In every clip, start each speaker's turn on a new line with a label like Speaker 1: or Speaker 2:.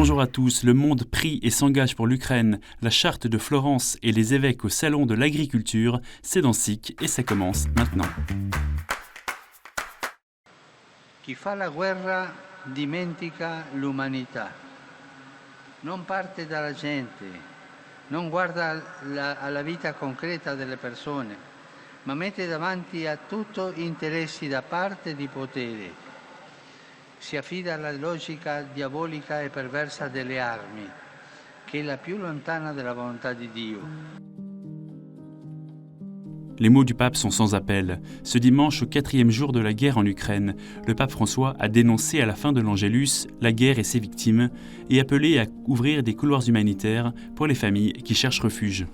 Speaker 1: Bonjour à tous, le monde prie et s'engage pour l'Ukraine, la charte de Florence et les évêques au salon de l'agriculture, c'est dans SIC et ça commence maintenant.
Speaker 2: Chi fa la guerra dimentica l'umanità, non parte dalla gente, non guarda alla vita concreta delle persone, ma mette davanti a tutto interessi da parte di potere. Si affida alla logica diabolica e perversa delle armi, che è la più lontana della volontà di Dio.
Speaker 1: Les mots du pape sont sans appel. Ce dimanche, au 4e jour de la guerre en Ukraine, le pape François a dénoncé à la fin de l'Angélus la guerre et ses victimes et appelé à ouvrir des couloirs humanitaires pour les familles qui cherchent refuge.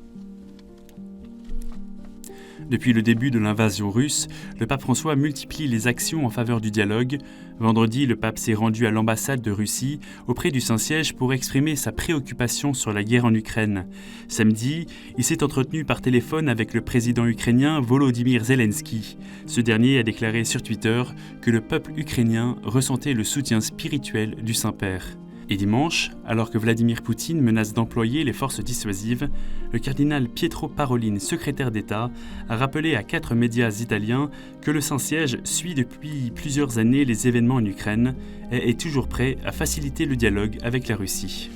Speaker 1: Depuis le début de l'invasion russe, le pape François multiplie les actions en faveur du dialogue. Vendredi, le pape s'est rendu à l'ambassade de Russie auprès du Saint-Siège pour exprimer sa préoccupation sur la guerre en Ukraine. Samedi, il s'est entretenu par téléphone avec le président ukrainien Volodymyr Zelensky. Ce dernier a déclaré sur Twitter que le peuple ukrainien ressentait le soutien spirituel du Saint-Père. Et dimanche, alors que Vladimir Poutine menace d'employer les forces dissuasives, le cardinal Pietro Parolin, secrétaire d'État, a rappelé à 4 médias italiens que le Saint-Siège suit depuis plusieurs années les événements en Ukraine et est toujours prêt à faciliter le dialogue avec la Russie.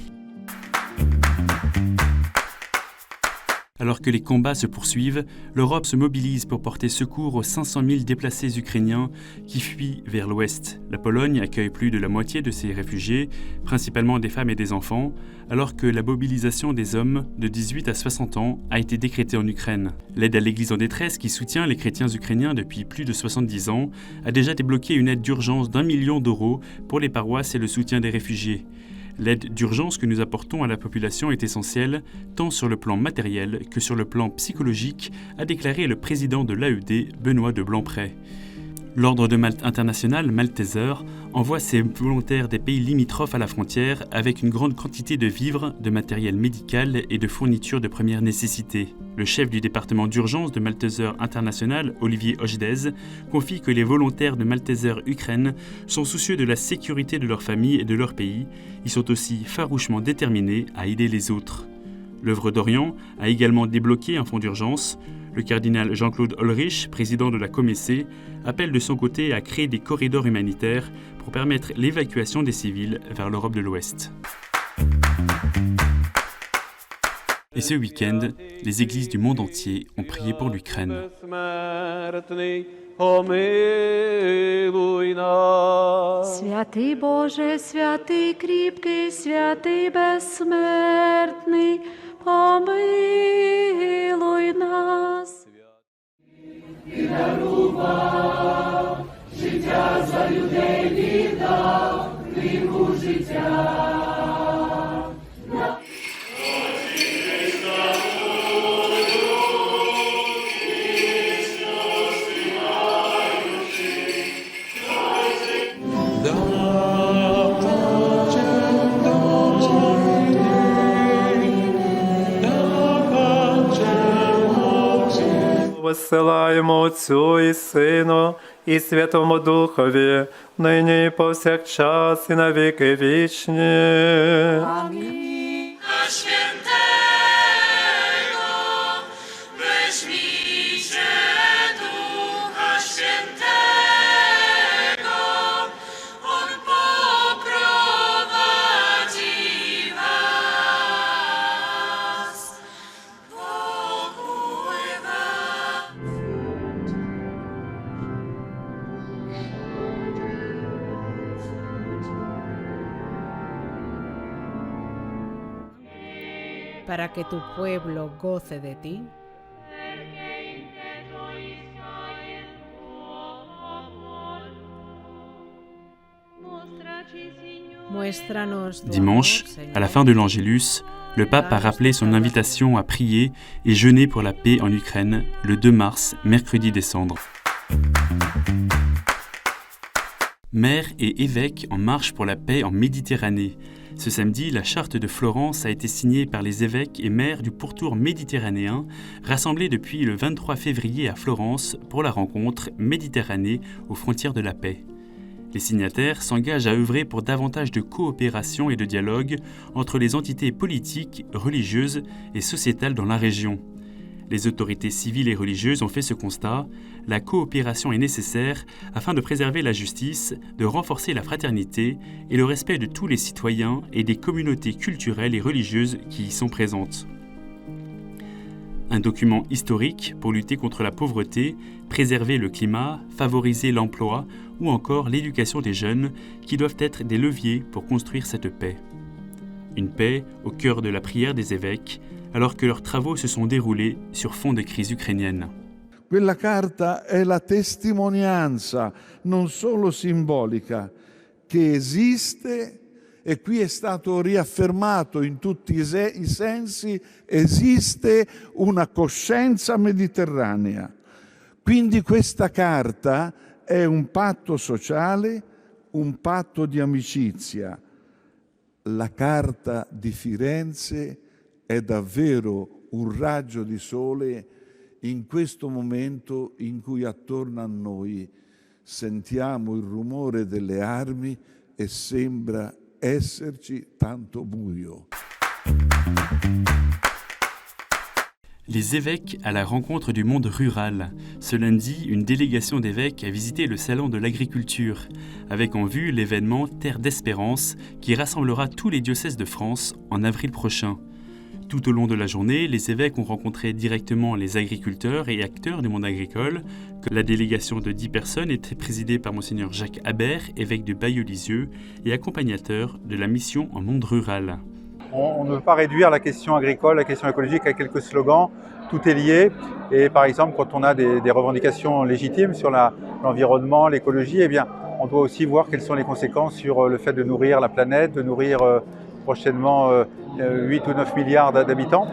Speaker 1: Alors que les combats se poursuivent, l'Europe se mobilise pour porter secours aux 500 000 déplacés ukrainiens qui fuient vers l'ouest. La Pologne accueille plus de la moitié de ces réfugiés, principalement des femmes et des enfants, alors que la mobilisation des hommes de 18 à 60 ans a été décrétée en Ukraine. L'aide à l'Église en détresse, qui soutient les chrétiens ukrainiens depuis plus de 70 ans, a déjà débloqué une aide d'urgence d'1 million d'euros pour les paroisses et le soutien des réfugiés. L'aide d'urgence que nous apportons à la population est essentielle, tant sur le plan matériel que sur le plan psychologique, a déclaré le président de l'AED, Benoît de Blancpré. L'Ordre de Malte international, Malteser, envoie ses volontaires des pays limitrophes à la frontière avec une grande quantité de vivres, de matériel médical et de fournitures de première nécessité. Le chef du département d'urgence de Malteser international, Olivier Hojdez, confie que les volontaires de Malteser Ukraine sont soucieux de la sécurité de leur famille et de leur pays. Ils sont aussi farouchement déterminés à aider les autres. L'œuvre d'Orient a également débloqué un fonds d'urgence. Le cardinal Jean-Claude Ulrich, président de la Comessé, appelle de son côté à créer des corridors humanitaires pour permettre l'évacuation des civils vers l'Europe de l'Ouest. Et ce week-end, les églises du monde entier ont prié pour l'Ukraine.
Speaker 3: Святий Боже, святий кріпкий, святий безсмертний, помилуй нас.
Speaker 4: І дарував, життя за людей віддав, книгу життя.
Speaker 5: Посилаємо Отцю і Сину, і Святому Духові, нині і повсякчас, і на віки вічні.
Speaker 3: Амінь.
Speaker 6: para que tu pueblo goce de ti.
Speaker 1: Dimanche, à la fin de l'Angélus, le pape a rappelé son invitation à prier et jeûner pour la paix en Ukraine le 2 mars, mercredi des Cendres. Maires et évêques en marche pour la paix en Méditerranée. Ce samedi, la charte de Florence a été signée par les évêques et maires du pourtour méditerranéen, rassemblés depuis le 23 février à Florence pour la rencontre Méditerranée aux frontières de la paix. Les signataires s'engagent à œuvrer pour davantage de coopération et de dialogue entre les entités politiques, religieuses et sociétales dans la région. Les autorités civiles et religieuses ont fait ce constat: la coopération est nécessaire afin de préserver la justice, de renforcer la fraternité et le respect de tous les citoyens et des communautés culturelles et religieuses qui y sont présentes. Un document historique pour lutter contre la pauvreté, préserver le climat, favoriser l'emploi ou encore l'éducation des jeunes qui doivent être des leviers pour construire cette paix. Une paix au cœur de la prière des évêques, alors que leurs travaux se sont déroulés sur fond de crise ukrainienne.
Speaker 7: Quella carta è la testimonianza, non solo simbolica, che esiste, e qui è stato riaffermato in tutti i sensi, esiste una coscienza mediterranea. Quindi questa carta è un patto sociale, un patto di amicizia. La carta di Firenze è davvero un raggio di sole in questo momento in cui attorno a noi sentiamo il rumore delle armi e sembra esserci tanto buio.
Speaker 1: Les évêques à la rencontre du monde rural. Ce lundi, une délégation d'évêques a visité le salon de l'agriculture, avec en vue l'événement Terre d'Espérance qui rassemblera tous les diocèses de France en avril prochain. Tout au long de la journée, les évêques ont rencontré directement les agriculteurs et acteurs du monde agricole. La délégation de 10 personnes était présidée par Monseigneur Jacques Habert, évêque de Bayeux-Lisieux et accompagnateur de la mission en monde rural.
Speaker 8: On ne veut pas réduire la question agricole, la question écologique à quelques slogans. Tout est lié. Et par exemple, quand on a des revendications légitimes sur l'environnement, l'écologie, eh bien, on doit aussi voir quelles sont les conséquences sur le fait de nourrir la planète, de nourrir prochainement 8 ou 9 milliards d'habitants.